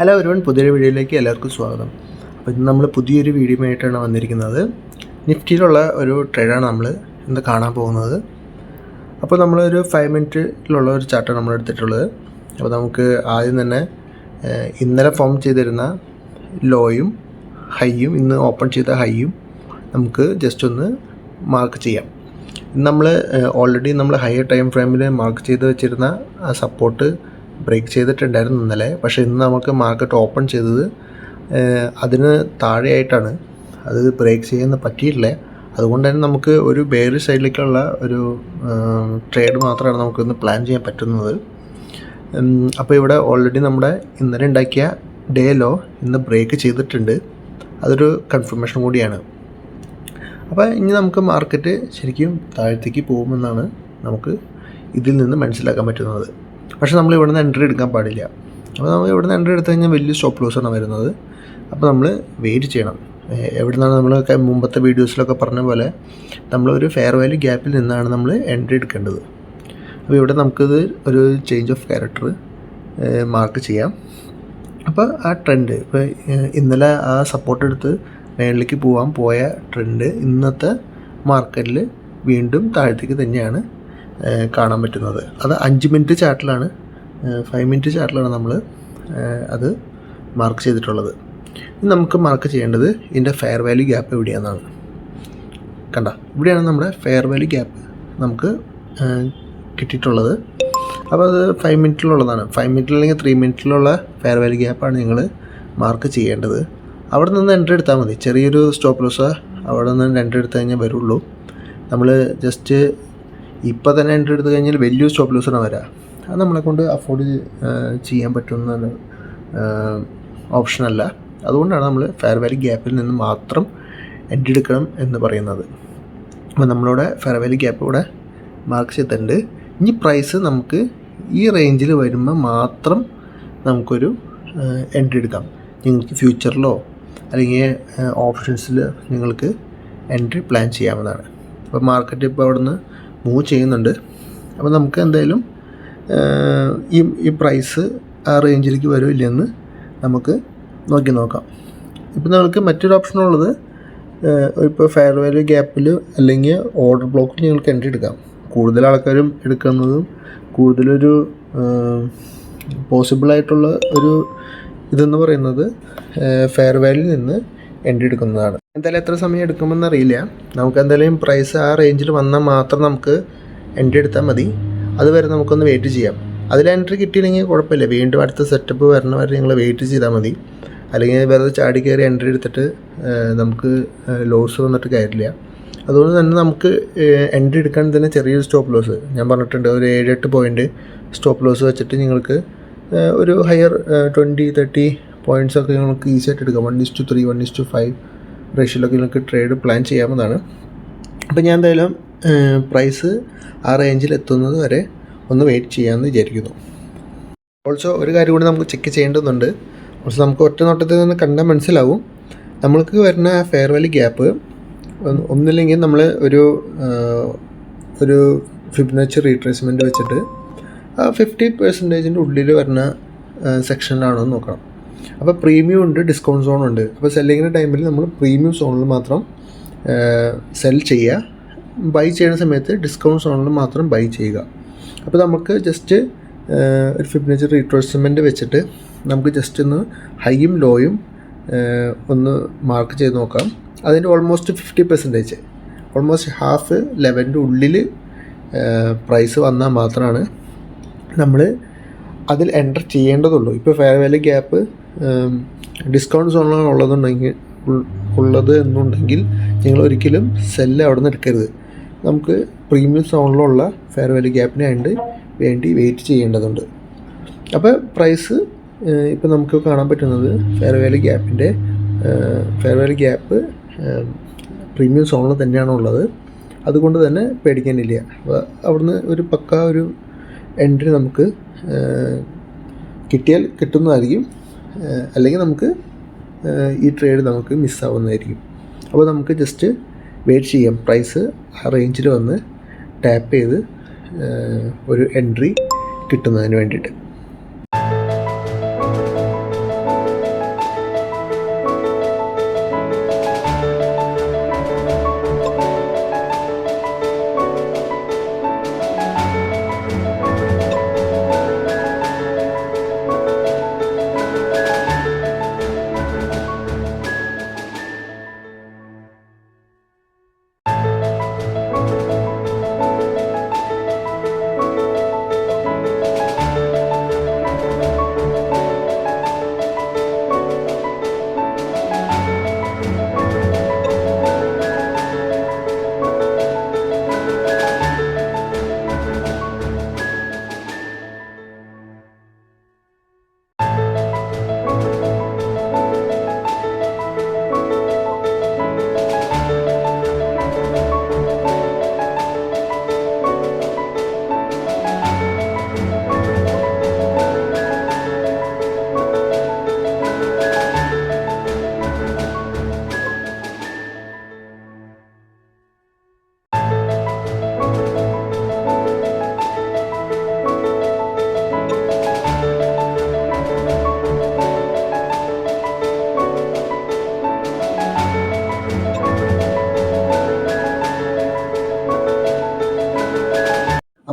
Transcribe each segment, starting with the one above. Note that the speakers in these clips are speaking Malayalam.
ഹലോ എവരിവൺ, പുതിയൊരു വീഡിയോയിലേക്ക് എല്ലാവർക്കും സ്വാഗതം. അപ്പോൾ ഇന്ന് നമ്മൾ പുതിയൊരു വീഡിയോയുമായിട്ടാണ് വന്നിരിക്കുന്നത്. നിഫ്റ്റിയിലുള്ള ഒരു ട്രേഡാണ് നമ്മൾ ഇന്ന് കാണാൻ പോകുന്നത്. അപ്പോൾ നമ്മളൊരു 5 മിനിറ്റിലുള്ള ഒരു ചാർട്ടാണ് നമ്മൾ എടുത്തിട്ടുള്ളത്. അപ്പോൾ നമുക്ക് ആദ്യം തന്നെ ഇന്നലെ ഫോം ചെയ്തിരുന്ന ലോയും ഹൈയും ഇന്ന് ഓപ്പൺ ചെയ്ത ഹൈയും നമുക്ക് ജസ്റ്റ് ഒന്ന് മാർക്ക് ചെയ്യാം. നമ്മൾ ഓൾറെഡി നമ്മൾ ഹയർ ടൈം ഫ്രെയിമിൽ മാർക്ക് ചെയ്ത് വെച്ചിരുന്ന സപ്പോർട്ട് ബ്രേക്ക് ചെയ്തിട്ടുണ്ടായിരുന്നു ഇന്നലെ. പക്ഷേ ഇന്ന് നമുക്ക് മാർക്കറ്റ് ഓപ്പൺ ചെയ്തത് അതിന് താഴെയായിട്ടാണ്. അത് ബ്രേക്ക് ചെയ്യാൻ പറ്റിയിട്ടില്ല. അതുകൊണ്ട് തന്നെ നമുക്ക് ഒരു ബെയറിഷ് സൈഡിലേക്കുള്ള ഒരു ട്രേഡ് മാത്രമാണ് നമുക്കിന്ന് പ്ലാൻ ചെയ്യാൻ പറ്റുന്നത്. അപ്പോൾ ഇവിടെ ഓൾറെഡി നമ്മുടെ ഇന്നലെ ഉണ്ടാക്കിയ ഡേ ലോ ഇന്ന് ബ്രേക്ക് ചെയ്തിട്ടുണ്ട്. അതൊരു കൺഫർമേഷൻ കൂടിയാണ്. അപ്പോൾ ഇനി നമുക്ക് മാർക്കറ്റ് ശരിക്കും താഴത്തേക്ക് പോകുമെന്നാണ് നമുക്ക് ഇതിൽ നിന്ന് മനസ്സിലാക്കാൻ പറ്റുന്നത്. പക്ഷേ നമ്മൾ ഇവിടെ നിന്ന് എൻട്രി എടുക്കാൻ പാടില്ല. അപ്പോൾ നമ്മൾ ഇവിടെ നിന്ന് എൻട്രി എടുത്തു കഴിഞ്ഞാൽ വലിയ സ്റ്റോപ്പ് ലോസാണ് വരുന്നത്. അപ്പോൾ നമ്മൾ വെയിറ്റ് ചെയ്യണം. എവിടെ നിന്നാണ് നമ്മൾ മുമ്പത്തെ വീഡിയോസിലൊക്കെ പറഞ്ഞ പോലെ നമ്മളൊരു ഫെയർ വാല്യൂ ഗ്യാപ്പിൽ നിന്നാണ് നമ്മൾ എൻട്രി എടുക്കേണ്ടത്. അപ്പോൾ ഇവിടെ നമുക്കിത് ഒരു ചേഞ്ച് ഓഫ് ക്യാരക്ടർ മാർക്ക് ചെയ്യാം. അപ്പോൾ ആ ട്രെൻഡ് ഇപ്പോൾ ഇന്നലെ ആ സപ്പോർട്ട് എടുത്ത് മേളിലേക്ക് പോയ ട്രെൻഡ് ഇന്നത്തെ മാർക്കറ്റിൽ വീണ്ടും താഴത്തേക്ക് തന്നെയാണ് കാണാൻ പറ്റുന്നത്. അത് 5 മിനിറ്റ് ചാർട്ടിലാണ്, 5 മിനിറ്റ് ചാർട്ടിലാണ് നമ്മൾ അത് മാർക്ക് ചെയ്തിട്ടുള്ളത്. ഇനി നമുക്ക് മാർക്ക് ചെയ്യേണ്ടത് ഇതിൻ്റെ ഫെയർ വാല്യൂ ഗ്യാപ്പ് എവിടെയാണെന്നാണ്. കണ്ട, ഇവിടെയാണ് നമ്മുടെ ഫെയർ വാല്യൂ ഗ്യാപ്പ് നമുക്ക് കിട്ടിയിട്ടുള്ളത്. അപ്പോൾ അത് 5 മിനിറ്റിലുള്ളതാണ്. 5 മിനിറ്റിൽ അല്ലെങ്കിൽ 3 മിനിറ്റിലുള്ള ഫെയർ വാല്യൂ ഗ്യാപ്പാണ് നിങ്ങൾ മാർക്ക് ചെയ്യേണ്ടത്. അവിടെ നിന്ന് എൻട്രി എടുത്താൽ മതി. ചെറിയൊരു സ്റ്റോപ്പ് ലോസ് അവിടെ നിന്ന് എൻട്രി എടുത്തു കഴിഞ്ഞാൽ വരുള്ളൂ. നമ്മൾ ജസ്റ്റ് ഇപ്പോൾ തന്നെ എൻട്രി എടുത്തു കഴിഞ്ഞാൽ വലിയ സ്റ്റോപ്പ് ലോസാണ് വരിക. അത് നമ്മളെ കൊണ്ട് അഫോർഡ് ചെയ്യാൻ പറ്റുന്ന ഓപ്ഷനല്ല. അതുകൊണ്ടാണ് നമ്മൾ ഫെയർ വാല്യൂ ഗ്യാപ്പിൽ നിന്ന് മാത്രം എൻട്രി എടുക്കണം എന്ന് പറയുന്നത്. അപ്പോൾ നമ്മളിവിടെ ഫെയർ വാല്യൂ ഗ്യാപ്പ് ഇവിടെ മാർക്ക് ചെയ്തിട്ടുണ്ട്. ഇനി പ്രൈസ് നമുക്ക് ഈ റേഞ്ചിൽ വരുമ്പോൾ മാത്രം നമുക്കൊരു എൻട്രി എടുക്കാം. നിങ്ങൾക്ക് ഫ്യൂച്ചറിലോ അല്ലെങ്കിൽ ഓപ്ഷൻസിൽ നിങ്ങൾക്ക് എൻട്രി പ്ലാൻ ചെയ്യാവുന്നതാണ്. അപ്പോൾ മാർക്കറ്റ് ഇപ്പോൾ അവിടെ നിന്ന് മൂവ് ചെയ്യുന്നുണ്ട്. അപ്പോൾ നമുക്ക് എന്തായാലും ഈ പ്രൈസ് ആ റേഞ്ചിലേക്ക് വരുമോ ഇല്ലെന്ന് നമുക്ക് നോക്കാം. ഇപ്പോൾ നമുക്ക് മറ്റൊരു ഓപ്ഷനുള്ളത് ഇപ്പോൾ ഫെയർ വാല്യൂ ഗ്യാപ്പിൽ അല്ലെങ്കിൽ ഓർഡർ ബ്ലോക്കിൽ നിങ്ങൾക്ക് എൻട്രി എടുക്കാം. കൂടുതൽ ആൾക്കാരും എടുക്കുന്നതും കൂടുതലൊരു പോസിബിളായിട്ടുള്ള ഒരു ഇതെന്ന് പറയുന്നത് ഫെയർ വാല്യൂ നിന്ന് എൻട്രി എടുക്കുന്നതാണ്. എന്തായാലും എത്ര സമയം എടുക്കുമെന്ന് അറിയില്ല. നമുക്ക് എന്തായാലും പ്രൈസ് ആ റേഞ്ചിൽ വന്നാൽ മാത്രം നമുക്ക് എൻട്രി എടുത്താൽ മതി. അതുവരെ നമുക്കൊന്ന് വെയിറ്റ് ചെയ്യാം. അതിൽ എൻട്രി കിട്ടിയില്ലെങ്കിൽ കുഴപ്പമില്ല, വീണ്ടും അടുത്ത സെറ്റപ്പ് വരണ വരെ നിങ്ങൾ വെയിറ്റ് ചെയ്താൽ മതി. അല്ലെങ്കിൽ വെറുതെ ചാടി കയറി എൻട്രി എടുത്തിട്ട് നമുക്ക് ലോസ് വന്നിട്ട് കാര്യമില്ല. അതുകൊണ്ട് തന്നെ നമുക്ക് എൻട്രി എടുക്കാൻ തന്നെ ചെറിയൊരു സ്റ്റോപ്പ് ലോസ് ഞാൻ പറഞ്ഞിട്ടുണ്ട്. ഒരു 7-8 പോയിൻറ്റ് സ്റ്റോപ്പ് ലോസ് വെച്ചിട്ട് നിങ്ങൾക്ക് ഒരു ഹയർ 20-30 പോയിൻറ്റ്സൊക്കെ നിങ്ങൾക്ക് ഈസി ആയിട്ട് എടുക്കാം. 1:3, 1:5 റേഷ്യോയിലൊക്കെ നിങ്ങൾക്ക് ട്രേഡ് പ്ലാൻ ചെയ്യാവുന്നതാണ്. അപ്പോൾ ഞാൻ എന്തായാലും പ്രൈസ് ആ റേഞ്ചിൽ എത്തുന്നത് വരെ ഒന്ന് വെയിറ്റ് ചെയ്യാമെന്ന് വിചാരിക്കുന്നു. ഓൾസോ ഒരു കാര്യം കൂടി നമുക്ക് ചെക്ക് ചെയ്യേണ്ടതുണ്ട്. ഓൾസോ നമുക്ക് ഒറ്റ നോട്ടത്തിൽ നിന്ന് കണ്ടാൽ മനസ്സിലാവും. നമ്മൾക്ക് വരുന്ന ഫെയർ വാല്യൂ ഗ്യാപ്പ് ഒന്നില്ലെങ്കിൽ നമ്മൾ ഒരു ഫിബൊനാച്ചി റീട്രേസ്മെൻറ്റ് വെച്ചിട്ട് 50% ഉള്ളിൽ വരുന്ന സെക്ഷനിലാണോ എന്ന് നോക്കണം. അപ്പോൾ പ്രീമിയം ഉണ്ട്, ഡിസ്കൗണ്ട് സോൺ ഉണ്ട്. അപ്പോൾ സെല്ലിങ്ങിൻ്റെ ടൈമിൽ നമ്മൾ പ്രീമിയം സോണിൽ മാത്രം സെൽ ചെയ്യുക. ബൈ ചെയ്യുന്ന സമയത്ത് ഡിസ്കൗണ്ട് സോണിൽ മാത്രം ബൈ ചെയ്യുക. അപ്പോൾ നമുക്ക് ജസ്റ്റ് ഒരു ഫിബൊനാച്ചി റീട്രേസ്മെൻറ്റ് വെച്ചിട്ട് നമുക്ക് ജസ്റ്റ് ഒന്ന് ഹൈയും ലോയും ഒന്ന് മാർക്ക് ചെയ്ത് നോക്കാം. അതിൻ്റെ ഓൾമോസ്റ്റ് 50%, ഓൾമോസ്റ്റ് ഹാഫ് ലെവലിൻ്റെ ഉള്ളിൽ പ്രൈസ് വന്നാൽ മാത്രമാണ് നമ്മൾ അതിൽ എൻ്റർ ചെയ്യേണ്ടതുള്ളൂ. ഇപ്പോൾ ഫെയർ വാല്യൂ ഗ്യാപ്പ് ഡിസ്കൗണ്ട് സോണിലാണ് ഉള്ളത് എന്നുണ്ടെങ്കിൽ നിങ്ങൾ ഒരിക്കലും സെല്ല് അവിടെ നിന്ന് എടുക്കരുത്. നമുക്ക് പ്രീമിയം സോണിലുള്ള ഫെയർ വാല്യൂ ഗ്യാപ്പിന് വേണ്ടി വെയിറ്റ് ചെയ്യേണ്ടതുണ്ട്. അപ്പോൾ പ്രൈസ് ഇപ്പോൾ നമുക്ക് കാണാൻ പറ്റുന്നത് ഫെയർ വാല്യൂ ഗ്യാപ്പ് പ്രീമിയം സോണിൽ തന്നെയാണ് ഉള്ളത്. അതുകൊണ്ട് തന്നെ പേടിക്കാനില്ല. അപ്പോൾ അവിടുന്ന് ഒരു ഒരു എൻട്രി നമുക്ക് കിട്ടിയാൽ കിട്ടുന്നതായിരിക്കും, അല്ലെങ്കിൽ നമുക്ക് ഈ ട്രേഡ് നമുക്ക് മിസ്സാവുന്നതായിരിക്കും. അപ്പോൾ നമുക്ക് ജസ്റ്റ് വെയിറ്റ് ചെയ്യാം. പ്രൈസ് ആ റേഞ്ചിൽ വന്ന് ടാപ്പ് ചെയ്ത് ഒരു എൻട്രി കിട്ടുന്നതിന് വേണ്ടിയിട്ട്.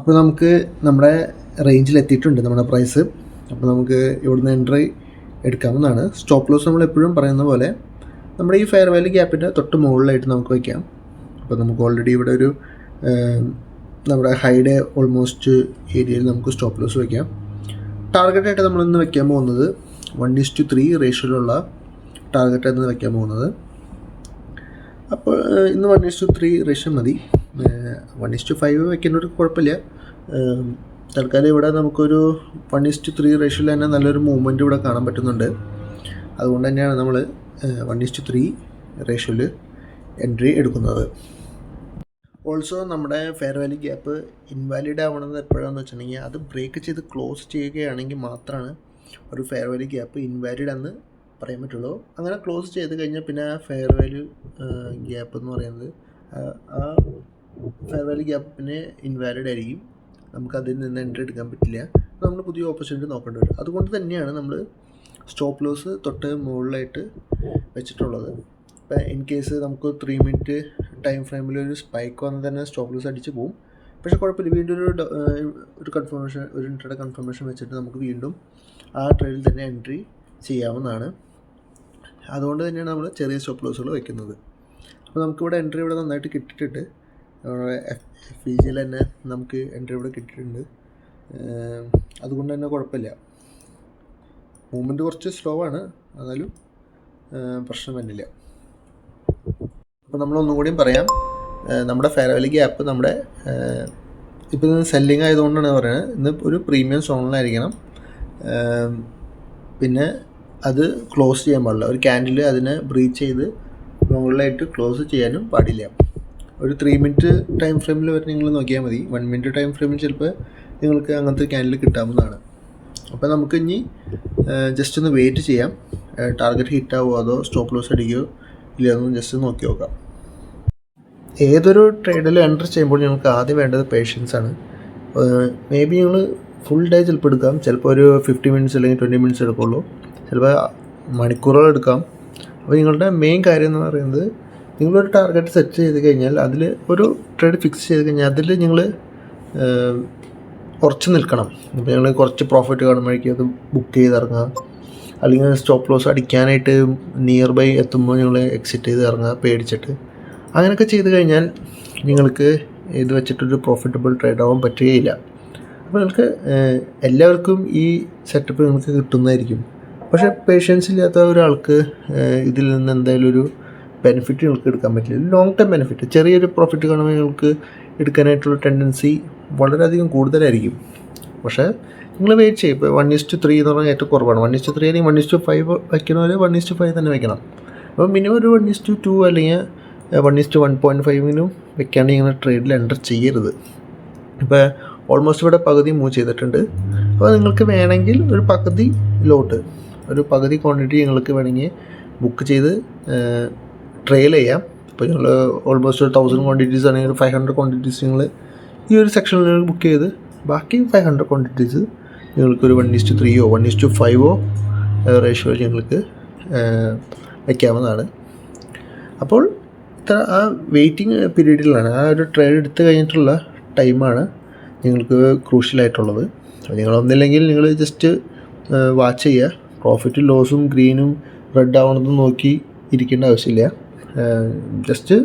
അപ്പോൾ നമുക്ക് നമ്മുടെ റേഞ്ചിൽ എത്തിയിട്ടുണ്ട് നമ്മുടെ പ്രൈസ്. അപ്പോൾ നമുക്ക് ഇവിടുന്ന് എൻട്രി എടുക്കാവുന്നതാണ്. സ്റ്റോപ്പ് ലോസ് നമ്മൾ എപ്പോഴും പറയുന്ന പോലെ നമ്മുടെ ഈ ഫെയർ വാല്യൂ ഗ്യാപ്പിൻ്റെ തൊട്ട് മുകളിലായിട്ട് നമുക്ക് വയ്ക്കാം. അപ്പോൾ നമുക്ക് ഓൾറെഡി ഇവിടെ ഒരു നമ്മുടെ ഹൈഡ് ഓൾമോസ്റ്റ് ഏരിയയിൽ നമുക്ക് സ്റ്റോപ്പ് ലോസ് വയ്ക്കാം. ടാർഗറ്റായിട്ട് നമ്മളിന്ന് വയ്ക്കാൻ പോകുന്നത് 1:3 റേഷ്യോയിലുള്ള ടാർഗറ്റായിരുന്നു വയ്ക്കാൻ പോകുന്നത്. അപ്പോൾ ഇന്ന് 1:3 റേഷ്യോ മതി. 1:5 വയ്ക്കുന്നവർക്ക് കുഴപ്പമില്ല. തൽക്കാലം ഇവിടെ നമുക്കൊരു 1:3 റേഷ്യോയിൽ തന്നെ നല്ലൊരു മൂവ്മെൻറ്റ് ഇവിടെ കാണാൻ പറ്റുന്നുണ്ട്. അതുകൊണ്ട് തന്നെയാണ് നമ്മൾ 1:3 റേഷ്യോയിൽ എൻട്രി എടുക്കുന്നത്. ഓൾസോ നമ്മുടെ ഫെയർ വാല്യൂ ഗ്യാപ്പ് ഇൻവാലിഡ് ആവണമെന്ന് എപ്പോഴാണെന്ന് വെച്ചിട്ടുണ്ടെങ്കിൽ അത് ബ്രേക്ക് ചെയ്ത് ക്ലോസ് ചെയ്യുകയാണെങ്കിൽ മാത്രമാണ് ഒരു ഫെയർ വാല്യൂ ഗ്യാപ്പ് ഇൻവാലിഡ് എന്ന് പറയാൻ പറ്റുള്ളൂ. അങ്ങനെ ക്ലോസ് ചെയ്ത് കഴിഞ്ഞാൽ പിന്നെ ആ ഫെയർ വാല്യൂ ഗ്യാപ്പ് എന്ന് പറയുന്നത് ആ ഫെയർ വാല്യൂ ഗ്യാപ്പ് പിന്നെ ഇൻവാലിഡ് ആയിരിക്കും. നമുക്കതിൽ നിന്ന് എൻട്രി എടുക്കാൻ പറ്റില്ല. നമ്മൾ പുതിയ ഓപ്പർച്യൂണിറ്റി നോക്കേണ്ടി വരും. അതുകൊണ്ട് തന്നെയാണ് നമ്മൾ സ്റ്റോപ്പ് ലോസ് തൊട്ട് മുകളിലായിട്ട് വെച്ചിട്ടുള്ളത്. ഇപ്പോൾ ഇൻ കേസ് നമുക്ക് 3 മിനിറ്റ് ടൈം ഫ്രെയിമിൽ ഒരു സ്പൈക്ക് വന്നാൽ തന്നെ സ്റ്റോപ്പ് ലോസ് അടിച്ച് പോകും. പക്ഷേ കുഴപ്പമില്ല, വീണ്ടും ഒരു കൺഫർമേഷൻ, ഒരു ഇൻട്രാഡേ കൺഫർമേഷൻ വെച്ചിട്ട് നമുക്ക് വീണ്ടും ആ ട്രേഡിൽ തന്നെ എൻട്രി ചെയ്യാവുന്നതാണ്. അതുകൊണ്ട് തന്നെയാണ് നമ്മൾ ചെറിയ സ്റ്റോപ്പ് ലോസുകൾ വയ്ക്കുന്നത്. അപ്പോൾ നമുക്കിവിടെ എൻട്രി ഇവിടെ നന്നായിട്ട് കിട്ടിയിട്ടുണ്ട്. നമ്മുടെ FVGയിൽ തന്നെ നമുക്ക് എൻട്രി ഇവിടെ കിട്ടിയിട്ടുണ്ട്. അതുകൊണ്ട് തന്നെ കുഴപ്പമില്ല. മൂവ്മെൻറ്റ് കുറച്ച് സ്ലോ ആണ്, എന്നാലും പ്രശ്നം വന്നില്ല. അപ്പോൾ നമ്മളൊന്നും കൂടിയും പറയാം, നമ്മുടെ ഫെയർ വാല്യൂ ഗ്യാപ്പ് നമ്മുടെ ഇപ്പോൾ ഇന്ന് സെല്ലിങ് ആയതുകൊണ്ടാണ് പറയുന്നത്. ഇന്ന് ഒരു പ്രീമിയം സോണിലായിരിക്കണം. പിന്നെ അത് ക്ലോസ് ചെയ്യാൻ പാടില്ല. ഒരു ക്യാൻഡിൽ അതിനെ ബ്രീച്ച് ചെയ്ത് മുകളിലായിട്ട് ക്ലോസ് ചെയ്യാനും പാടില്ല. ഒരു 3 മിനിറ്റ് ടൈം ഫ്രെയിമിൽ വരെ നിങ്ങൾ നോക്കിയാൽ മതി. 1 മിനിറ്റ് ടൈം ഫ്രെയിമിൽ ചിലപ്പോൾ നിങ്ങൾക്ക് അങ്ങനത്തെ ക്യാൻഡിൽ കിട്ടാവുന്നതാണ്. അപ്പോൾ നമുക്ക് ഇനി ജസ്റ്റ് ഒന്ന് വെയിറ്റ് ചെയ്യാം. ടാർഗറ്റ് ഹിറ്റ് ആവുമോ അതോ സ്റ്റോപ്പ് ലോസ് അടിക്കുകയോ ഇല്ലയെന്ന് ജസ്റ്റ് നോക്കി നോക്കാം. ഏതൊരു ട്രേഡിൽ എൻ്റർ ചെയ്യുമ്പോൾ ഞങ്ങൾക്ക് ആദ്യം വേണ്ടത് പേഷ്യൻസ് ആണ്. മേ ബി നിങ്ങൾ ഫുൾ ഡേ ചിലപ്പോൾ എടുക്കാം, ചിലപ്പോൾ ഒരു 50 മിനിറ്റ്സ് അല്ലെങ്കിൽ 20 മിനിറ്റ്സ് എടുക്കുള്ളൂ, ചിലപ്പോൾ മണിക്കൂറുകൾ എടുക്കാം. അപ്പോൾ നിങ്ങളുടെ മെയിൻ കാര്യം എന്ന് പറയുന്നത്, നിങ്ങളൊരു ടാർഗറ്റ് സെറ്റ് ചെയ്ത് കഴിഞ്ഞാൽ അതിൽ ഒരു ട്രേഡ് ഫിക്സ് ചെയ്ത് കഴിഞ്ഞാൽ അതിൽ നിങ്ങൾ ഉറച്ചു നിൽക്കണം. ഇപ്പോൾ നിങ്ങൾ കുറച്ച് പ്രോഫിറ്റ് കാണുമ്പോഴേക്കും അത് ബുക്ക് ചെയ്തിറങ്ങുക, അല്ലെങ്കിൽ സ്റ്റോപ്പ് ലോസ് അടിക്കാനായിട്ട് നിയർ ബൈ എത്തുമ്പോൾ നിങ്ങൾ എക്സിറ്റ് ചെയ്ത് ഇറങ്ങുക പേടിച്ചിട്ട്. അങ്ങനെയൊക്കെ ചെയ്ത് കഴിഞ്ഞാൽ നിങ്ങൾക്ക് ഇത് വെച്ചിട്ടൊരു പ്രോഫിറ്റബിൾ ട്രേഡ് ആവാൻ പറ്റുകയില്ല. അപ്പോൾ നിങ്ങൾക്ക് എല്ലാവർക്കും ഈ സെറ്റപ്പ് നിങ്ങൾക്ക് കിട്ടുന്നതായിരിക്കും. പക്ഷേ പേഷ്യൻസ് ഇല്ലാത്ത ഒരാൾക്ക് ഇതിൽ നിന്ന് എന്തായാലും ഒരു ബെനിഫിറ്റ് നിങ്ങൾക്ക് എടുക്കാൻ പറ്റില്ല. ലോങ് ടൈം ബെനിഫിറ്റ്, ചെറിയൊരു പ്രോഫിറ്റ് കാണുമ്പോൾ നിങ്ങൾക്ക് എടുക്കാനായിട്ടുള്ള ടെൻഡൻസി വളരെയധികം കൂടുതലായിരിക്കും. പക്ഷേ നിങ്ങൾ വെയിറ്റ് ചെയ്യും. ഇപ്പോൾ 1:3 എന്ന് പറഞ്ഞാൽ ഏറ്റവും കുറവാണ്. 1:3 അല്ലെങ്കിൽ 1:5 വയ്ക്കണവർ 1:5 തന്നെ വയ്ക്കണം. അപ്പോൾ മിനിമം ഒരു 1:2 അല്ലെങ്കിൽ 1:1.5 വെക്കാണ്ട് ഇങ്ങനെ ട്രേഡിൽ എൻ്റർ ചെയ്യരുത്. ഇപ്പോൾ ഓൾമോസ്റ്റ് ഇവിടെ പകുതി മൂവ് ചെയ്തിട്ടുണ്ട്. അപ്പോൾ നിങ്ങൾക്ക് വേണമെങ്കിൽ ഒരു പകുതി ലോട്ട്, ഒരു പകുതി ക്വാണ്ടിറ്റി നിങ്ങൾക്ക് വേണമെങ്കിൽ ബുക്ക് ചെയ്ത് ട്രെയിൽ ചെയ്യാം. ഇപ്പോൾ നിങ്ങൾ ഓൾമോസ്റ്റ് 1000 ക്വാണ്ടിറ്റീസ് ആണെങ്കിൽ 500 ക്വാണ്ടിറ്റീസ് നിങ്ങൾ ഈ ഒരു സെക്ഷനിൽ ബുക്ക് ചെയ്ത് ബാക്കി 500 ക്വാണ്ടിറ്റീസ് നിങ്ങൾക്കൊരു 1:3 1:5 റേഷ്യോയിൽ നിങ്ങൾക്ക് വയ്ക്കാവുന്നതാണ്. അപ്പോൾ ഇത്ര ആ വെയിറ്റിംഗ് പീരീഡിലാണ്, ആ ഒരു ട്രേഡ് എടുത്ത് കഴിഞ്ഞിട്ടുള്ള ടൈമാണ് നിങ്ങൾക്ക് ക്രൂഷ്യലായിട്ടുള്ളത്. അപ്പോൾ നിങ്ങളൊന്നില്ലെങ്കിൽ നിങ്ങൾ ജസ്റ്റ് വാച്ച് ചെയ്യുക. പ്രോഫിറ്റും ലോസും ഗ്രീനും റെഡ് ആവണതും നോക്കി ഇരിക്കേണ്ട ആവശ്യമില്ല. ജസ്റ്റ്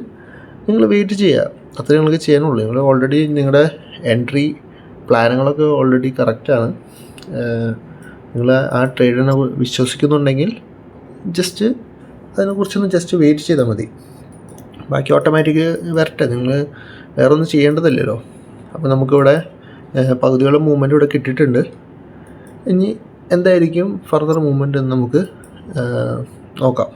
നിങ്ങൾ വെയിറ്റ് ചെയ്യുക, അത്രേ നിങ്ങൾക്ക് ചെയ്യാനുള്ളൂ. നിങ്ങൾ ഓൾറെഡി നിങ്ങളുടെ എൻട്രി പ്ലാനുകളൊക്കെ ഓൾറെഡി കറക്റ്റാണ്. നിങ്ങൾ ആ ട്രേഡിനെ വിശ്വസിക്കുന്നുണ്ടെങ്കിൽ ജസ്റ്റ് അതിനെക്കുറിച്ചൊന്ന് ജസ്റ്റ് വെയിറ്റ് ചെയ്താൽ മതി. ബാക്കി ഓട്ടോമാറ്റിക് വരട്ടെ, നിങ്ങൾ വേറെ ഒന്നും ചെയ്യേണ്ടതില്ലല്ലോ. അപ്പോൾ നമുക്കിവിടെ പകുതിയോളം മൂവ്മെൻറ്റ് ഇവിടെ കിട്ടിയിട്ടുണ്ട്. ഇനി എന്തായിരിക്കും ഫർദർ മൂവ്മെൻറ്റ് എന്ന് നമുക്ക് നോക്കാം.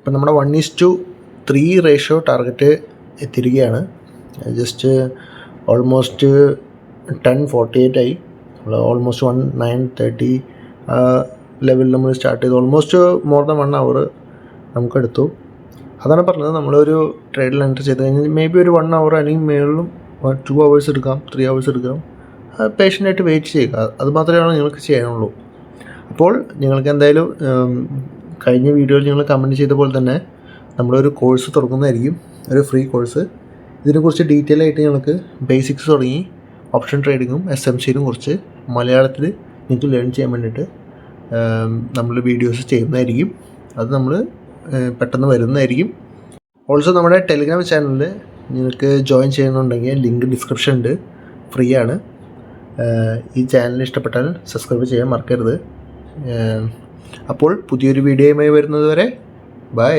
ഇപ്പം നമ്മുടെ 1:3 റേഷ്യോ ടാർഗറ്റ് എത്തിയിരിക്കുകയാണ്. ജസ്റ്റ് ഓൾമോസ്റ്റ് 10:48 ആയി. നമ്മൾ ഓൾമോസ്റ്റ് 9:30 ലെവലിൽ നമ്മൾ സ്റ്റാർട്ട് ചെയ്തു. Almost more than 1 hour നമുക്കെടുത്തു. അതാണ് പറഞ്ഞത്, നമ്മളൊരു ട്രേഡിൽ എൻ്റർ ചെയ്ത് കഴിഞ്ഞാൽ മേ ബി ഒരു 1 hour അല്ലെങ്കിൽ മേളിലും 2 hours എടുക്കാം, 3 hours എടുക്കാം. പേഷ്യൻ്റായിട്ട് വെയിറ്റ് ചെയ്യുക, അത് മാത്രമേ നിങ്ങൾക്ക് ചെയ്യാനുള്ളൂ. അപ്പോൾ നിങ്ങൾക്ക് എന്തായാലും കഴിഞ്ഞ വീഡിയോയിൽ നിങ്ങൾ കമൻറ്റ് ചെയ്ത പോലെ തന്നെ നമ്മളൊരു കോഴ്സ് തുറക്കുന്നതായിരിക്കും, ഒരു ഫ്രീ കോഴ്സ്. ഇതിനെക്കുറിച്ച് ഡീറ്റെയിൽ ആയിട്ട് നിങ്ങൾക്ക് ബേസിക്സ് തുടങ്ങി ഓപ്ഷൻ ട്രേഡിങ്ങും SMCയിലും കുറിച്ച് മലയാളത്തിൽ നിങ്ങൾക്ക് ലേൺ ചെയ്യാൻ വേണ്ടിയിട്ട് നമ്മൾ വീഡിയോസ് ചെയ്യുന്നതായിരിക്കും. അത് നമ്മൾ പെട്ടെന്ന് വരുന്നതായിരിക്കും. ഓൾസോ നമ്മുടെ ടെലിഗ്രാം ചാനലിൽ നിങ്ങൾക്ക് ജോയിൻ ചെയ്യുന്നുണ്ടെങ്കിൽ ലിങ്ക് ഡിസ്ക്രിപ്ഷൻ ഉണ്ട്, ഫ്രീ ആണ്. ഈ ചാനൽ ഇഷ്ടപ്പെട്ടാൽ സബ്സ്ക്രൈബ് ചെയ്യാൻ മറക്കരുത്. അപ്പോൾ പുതിയൊരു വീഡിയോയുമായി വരുന്നത് വരെ ബൈ.